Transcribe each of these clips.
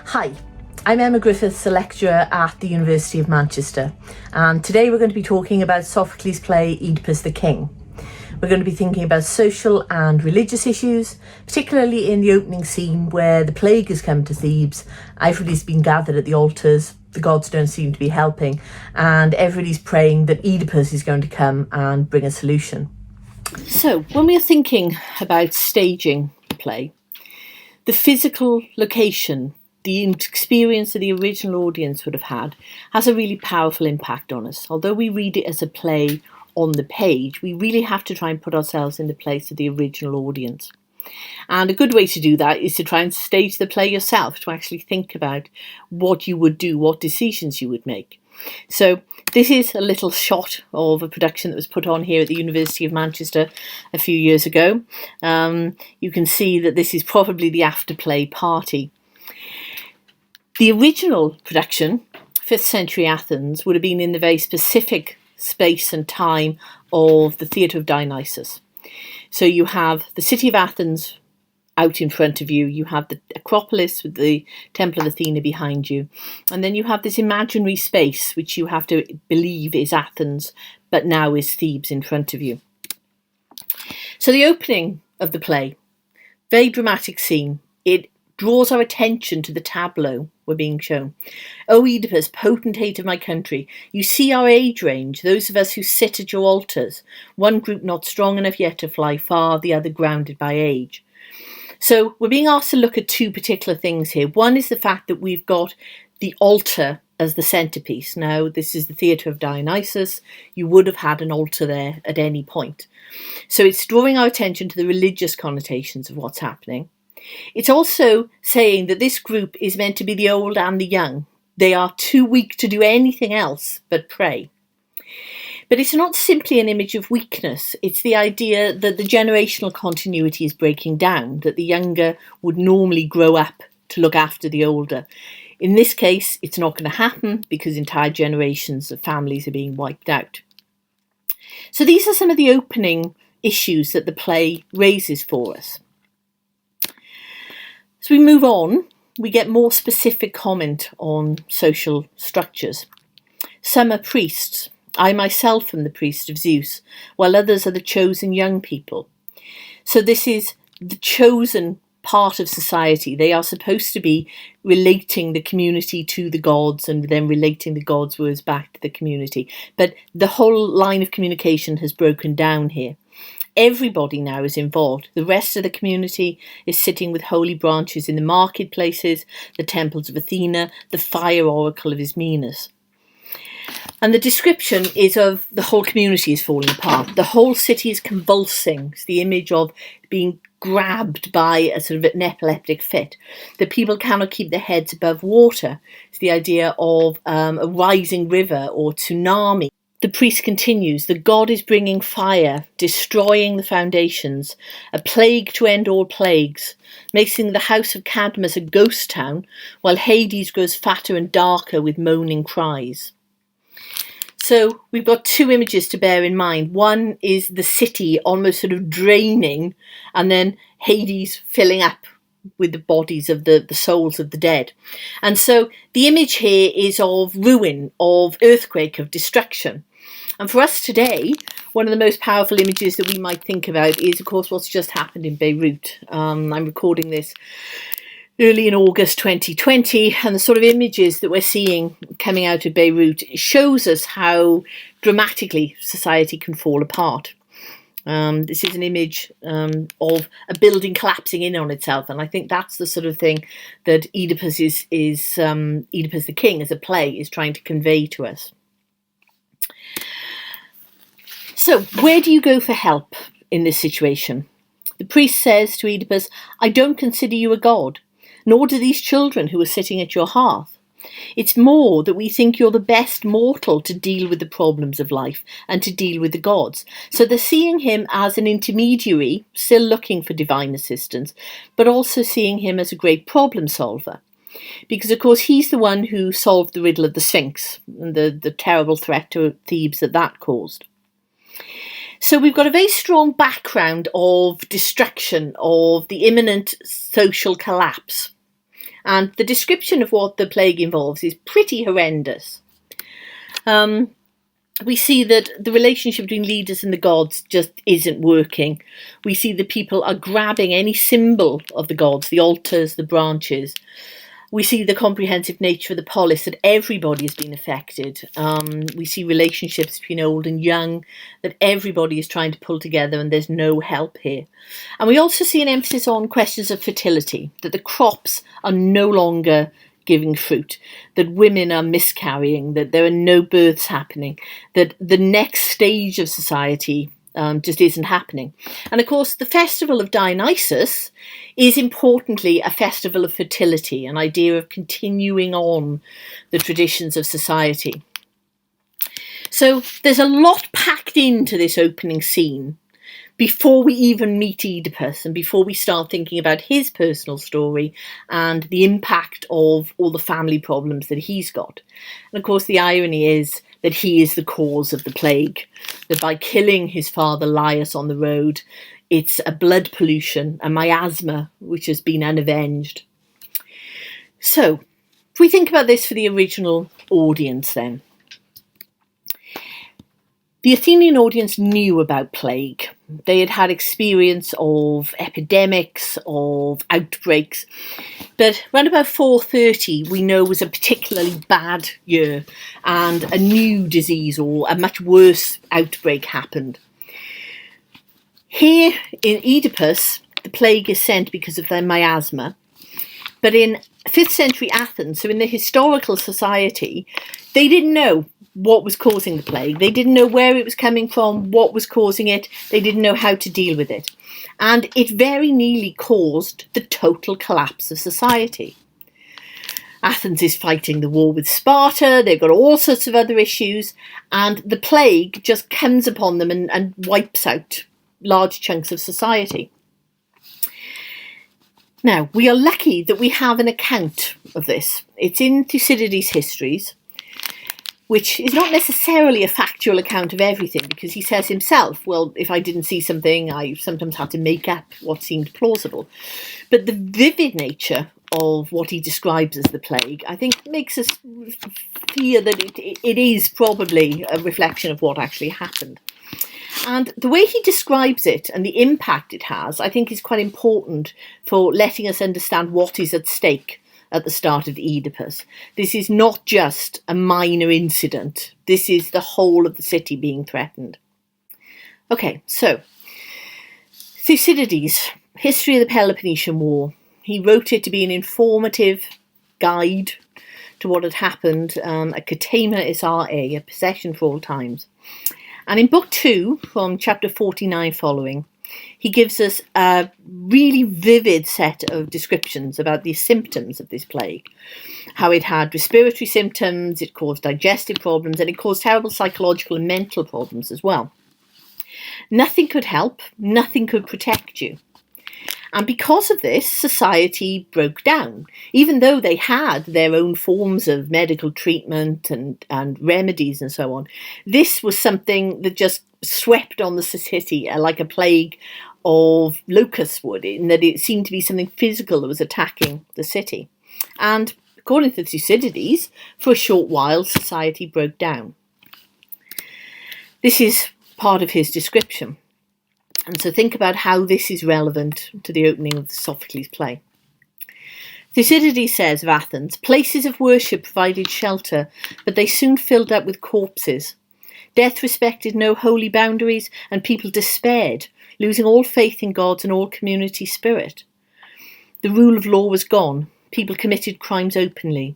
Hi, I'm Emma Griffiths, a lecturer at the University of Manchester, and today we're going to be talking about Sophocles' play Oedipus the King. We're going to be thinking about social and religious issues, particularly in the opening scene where the plague has come to Thebes, everybody's been gathered at the altars, the gods don't seem to be helping, and everybody's praying that Oedipus is going to come and bring a solution. So, when we are thinking about staging a play, the physical location, the experience that the original audience would have had, has a really powerful impact on us. Although we read it as a play on the page, we really have to try and put ourselves in the place of the original audience. And a good way to do that is to try and stage the play yourself, to actually think about what you would do, what decisions you would make. So this is a little shot of a production that was put on here at the University of Manchester a few years ago. You can see that this is probably the after-play party. The original production, 5th century Athens, would have been in the very specific space and time of the Theatre of Dionysus. So you have the city of Athens out in front of you, you have the Acropolis with the Temple of Athena behind you, and then you have this imaginary space which you have to believe is Athens, but now is Thebes in front of you. So the opening of the play, very dramatic scene, it draws our attention to the tableau we're being shown. O Oedipus, potentate of my country, you see our age range, those of us who sit at your altars, one group not strong enough yet to fly far, the other grounded by age. So we're being asked to look at two particular things here. One is the fact that we've got the altar as the centrepiece. Now, this is the Theatre of Dionysus. You would have had an altar there at any point. So it's drawing our attention to the religious connotations of what's happening. It's also saying that this group is meant to be the old and the young. They are too weak to do anything else but pray. But it's not simply an image of weakness. It's the idea that the generational continuity is breaking down, that the younger would normally grow up to look after the older. In this case, it's not going to happen because entire generations of families are being wiped out. So these are some of the opening issues that the play raises for us. As we move on, we get more specific comment on social structures. Some are priests. I myself am the priest of Zeus, while others are the chosen young people. So this is the chosen part of society. They are supposed to be relating the community to the gods and then relating the gods' words back to the community. But the whole line of communication has broken down here. Everybody now is involved. The rest of the community is sitting with holy branches in the marketplaces, the temples of Athena, the fire oracle of Ismenus. And the description is of the whole community is falling apart. The whole city is convulsing. It's the image of being grabbed by a sort of an epileptic fit. The people cannot keep their heads above water. It's the idea of a rising river or tsunami. The priest continues, the god is bringing fire, destroying the foundations, a plague to end all plagues, making the house of Cadmus a ghost town, while Hades grows fatter and darker with moaning cries. So we've got two images to bear in mind. One is the city almost sort of draining and then Hades filling up with the bodies of the souls of the dead. And so the image here is of ruin, of earthquake, of destruction. And for us today, one of the most powerful images that we might think about is, of course, what's just happened in Beirut. I'm recording this early in August 2020, and the sort of images that we're seeing coming out of Beirut shows us how dramatically society can fall apart. This is an image of a building collapsing in on itself, and I think that's the sort of thing that Oedipus Oedipus the King as a play is trying to convey to us. So, where do you go for help in this situation? The priest says to Oedipus, I don't consider you a god, nor do these children who are sitting at your hearth. It's more that we think you're the best mortal to deal with the problems of life and to deal with the gods. So they're seeing him as an intermediary, still looking for divine assistance, but also seeing him as a great problem solver. Because, of course, he's the one who solved the riddle of the Sphinx and the terrible threat to Thebes that caused. So we've got a very strong background of destruction, of the imminent social collapse. And the description of what the plague involves is pretty horrendous. We see that the relationship between leaders and the gods just isn't working. We see that people are grabbing any symbol of the gods, the altars, the branches. We see the comprehensive nature of the polis, that everybody has been affected. We see relationships between old and young, that everybody is trying to pull together and there's no help here. And we also see an emphasis on questions of fertility, that the crops are no longer giving fruit, that women are miscarrying, that there are no births happening, that the next stage of society just isn't happening. And of course, the festival of Dionysus is importantly a festival of fertility, an idea of continuing on the traditions of society. So there's a lot packed into this opening scene before we even meet Oedipus and before we start thinking about his personal story and the impact of all the family problems that he's got. And of course, the irony is that he is the cause of the plague, that by killing his father Laius on the road, it's a blood pollution, a miasma, which has been unavenged. So, if we think about this for the original audience then, the Athenian audience knew about plague. They had had experience of epidemics, of outbreaks. But around about 430, we know was a particularly bad year and a new disease or a much worse outbreak happened. Here in Oedipus, the plague is sent because of their miasma. But in 5th century Athens, so in the historical society, they didn't know what was causing the plague. They didn't know where it was coming from, what was causing it. They didn't know how to deal with it. And it very nearly caused the total collapse of society. Athens is fighting the war with Sparta. They've got all sorts of other issues. And the plague just comes upon them and wipes out large chunks of society. Now, we are lucky that we have an account of this. It's in Thucydides' histories, which is not necessarily a factual account of everything, because he says himself, well, if I didn't see something, I sometimes had to make up what seemed plausible. But the vivid nature of what he describes as the plague, I think, makes us fear that it is probably a reflection of what actually happened. And the way he describes it and the impact it has, I think, is quite important for letting us understand what is at stake at the start of Oedipus. This is not just a minor incident. This is the whole of the city being threatened. Okay, so Thucydides, History of the Peloponnesian War. He wrote it to be an informative guide to what had happened at Catema Isae, a possession for all times. And in book 2, from chapter 49 following, he gives us a really vivid set of descriptions about the symptoms of this plague. How it had respiratory symptoms, it caused digestive problems, and it caused terrible psychological and mental problems as well. Nothing could help, nothing could protect you. And because of this, society broke down. Even though they had their own forms of medical treatment and remedies and so on, this was something that just swept on the city like a plague of locusts would, in that it seemed to be something physical that was attacking the city. And according to Thucydides, for a short while, society broke down. This is part of his description. And so think about how this is relevant to the opening of the Sophocles play. Thucydides says of Athens, places of worship provided shelter, but they soon filled up with corpses. Death respected no holy boundaries, and people despaired, losing all faith in gods and all community spirit. The rule of law was gone. People committed crimes openly.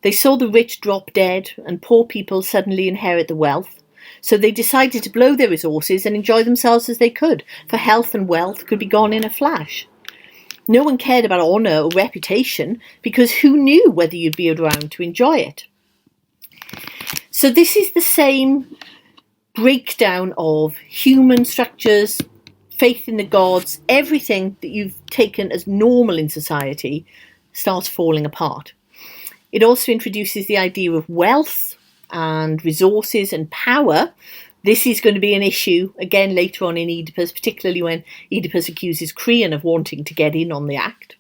They saw the rich drop dead, and poor people suddenly inherit the wealth. So they decided to blow their resources and enjoy themselves as they could, for health and wealth could be gone in a flash. No one cared about honour or reputation, because who knew whether you'd be around to enjoy it? So this is the same breakdown of human structures, faith in the gods, everything that you've taken as normal in society starts falling apart. It also introduces the idea of wealth and resources and power. This is going to be an issue again later on in Oedipus, particularly when Oedipus accuses Creon of wanting to get in on the act.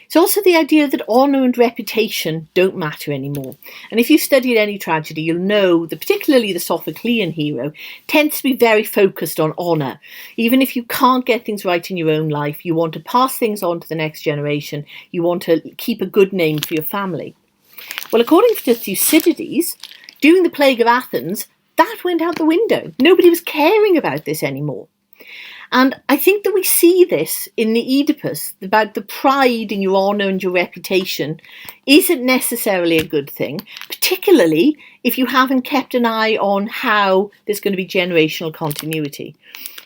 It's also the idea that honour and reputation don't matter anymore. And if you've studied any tragedy, you'll know that particularly the Sophoclean hero tends to be very focused on honour. Even if you can't get things right in your own life, you want to pass things on to the next generation. You want to keep a good name for your family. Well, according to Thucydides, during the plague of Athens, that went out the window. Nobody was caring about this anymore. And I think that we see this in the Oedipus, about the pride in your honour and your reputation isn't necessarily a good thing, particularly if you haven't kept an eye on how there's going to be generational continuity,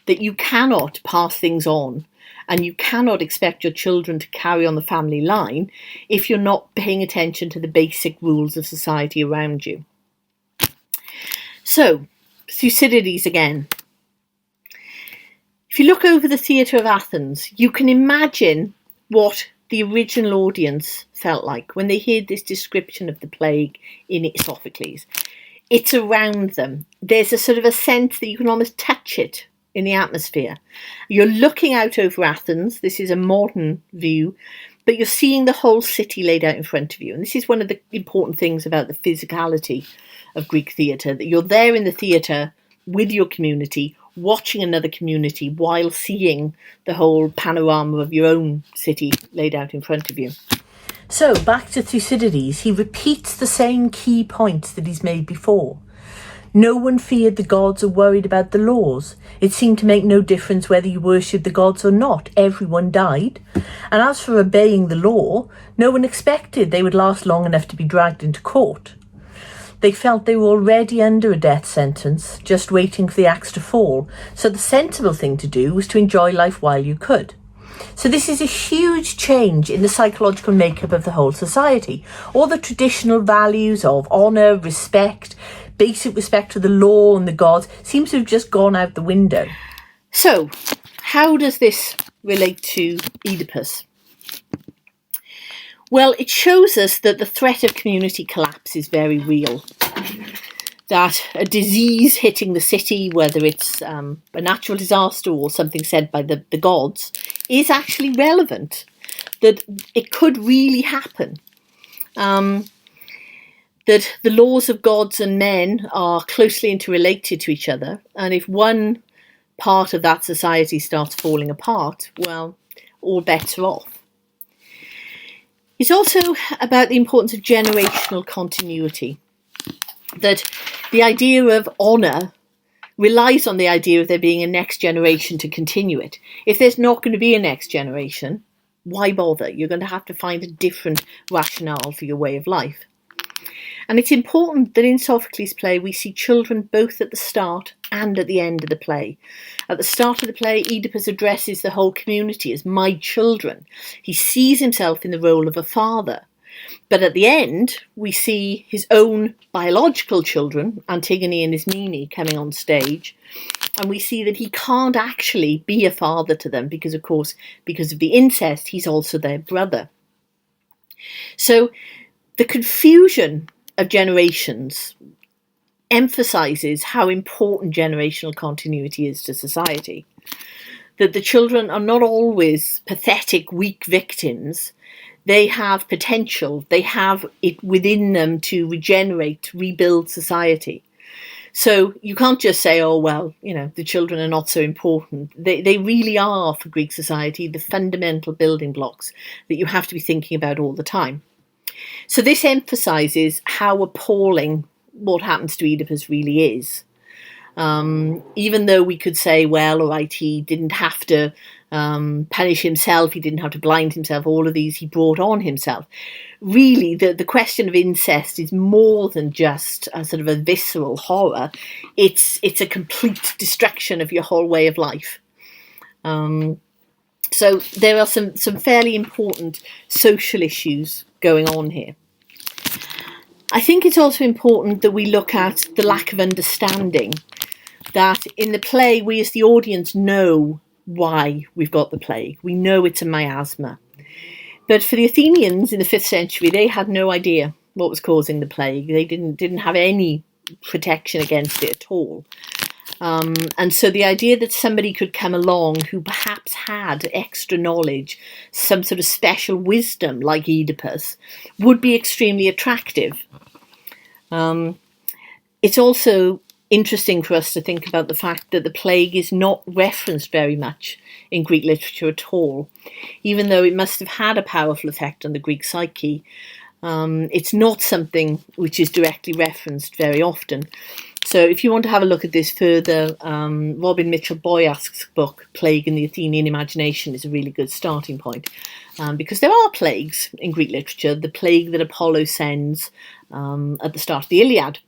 that you cannot pass things on and you cannot expect your children to carry on the family line if you're not paying attention to the basic rules of society around you. So, Thucydides again. If you look over the theatre of Athens, you can imagine what the original audience felt like when they heard this description of the plague in Sophocles. It's around them. There's a sort of a sense that you can almost touch it in the atmosphere. You're looking out over Athens. This is a modern view, but you're seeing the whole city laid out in front of you. And this is one of the important things about the physicality of Greek theatre, that you're there in the theatre with your community, watching another community while seeing the whole panorama of your own city laid out in front of you. So back to Thucydides, he repeats the same key points that he's made before. No one feared the gods or worried about the laws. It seemed to make no difference whether you worshipped the gods or not. Everyone died. And as for obeying the law, no one expected they would last long enough to be dragged into court. They felt they were already under a death sentence, just waiting for the axe to fall. So the sensible thing to do was to enjoy life while you could. So this is a huge change in the psychological makeup of the whole society. All the traditional values of honour, respect, basic respect for the law and the gods seems to have just gone out the window. So, how does this relate to Oedipus? Well, it shows us that the threat of community collapse is very real. That a disease hitting the city, whether it's a natural disaster or something said by the gods, is actually relevant. That it could really happen. That the laws of gods and men are closely interrelated to each other. And if one part of that society starts falling apart, well, all bets are off. It's also about the importance of generational continuity, that the idea of honour relies on the idea of there being a next generation to continue it. If there's not going to be a next generation, why bother? You're going to have to find a different rationale for your way of life. And it's important that in Sophocles' play we see children both at the start and at the end of the play. At the start of the play, Oedipus addresses the whole community as my children. He sees himself in the role of a father. But at the end, we see his own biological children, Antigone and Ismene, coming on stage. And we see that he can't actually be a father to them because, of course, because of the incest, he's also their brother. So the confusion of generations emphasises how important generational continuity is to society. That the children are not always pathetic, weak victims. They have potential. They have it within them to regenerate, rebuild society. So you can't just say, oh, well, the children are not so important. They really are, for Greek society, the fundamental building blocks that you have to be thinking about all the time. So this emphasises how appalling what happens to Oedipus really is. Even though we could say, well, all right, he didn't have to punish himself, he didn't have to blind himself, all of these he brought on himself. Really, the question of incest is more than just a sort of a visceral horror. It's a complete destruction of your whole way of life. So there are some fairly important social issues going on here. I think it's also important that we look at the lack of understanding, that in the play we as the audience know why we've got the plague. We know it's a miasma. But for the Athenians in the 5th century, they had no idea what was causing the plague. They didn't have any protection against it at all. And so the idea that somebody could come along who perhaps had extra knowledge, some sort of special wisdom like Oedipus, would be extremely attractive. It's also interesting for us to think about the fact that the plague is not referenced very much in Greek literature at all. Even though it must have had a powerful effect on the Greek psyche, it's not something which is directly referenced very often. So if you want to have a look at this further, Robin Mitchell-Boyask's book, Plague in the Athenian Imagination, is a really good starting point. Because there are plagues in Greek literature. The plague that Apollo sends at the start of the Iliad,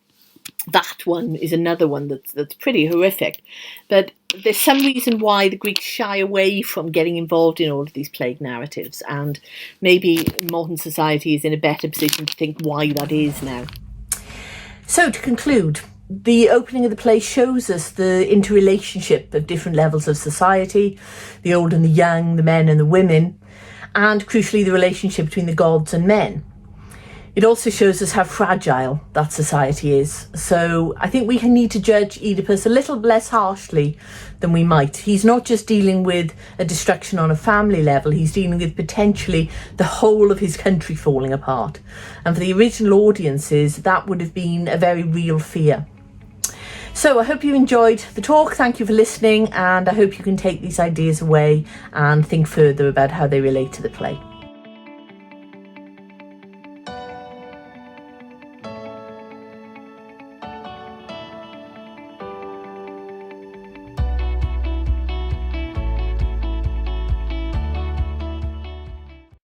that one is another one that's pretty horrific. But there's some reason why the Greeks shy away from getting involved in all of these plague narratives, and maybe modern society is in a better position to think why that is now. So to conclude, the opening of the play shows us the interrelationship of different levels of society, the old and the young, the men and the women, and crucially the relationship between the gods and men. It also shows us how fragile that society is. So I think we need to judge Oedipus a little less harshly than we might. He's not just dealing with a destruction on a family level, he's dealing with potentially the whole of his country falling apart. And for the original audiences, that would have been a very real fear. So I hope you enjoyed the talk. Thank you for listening, and I hope you can take these ideas away and think further about how they relate to the play.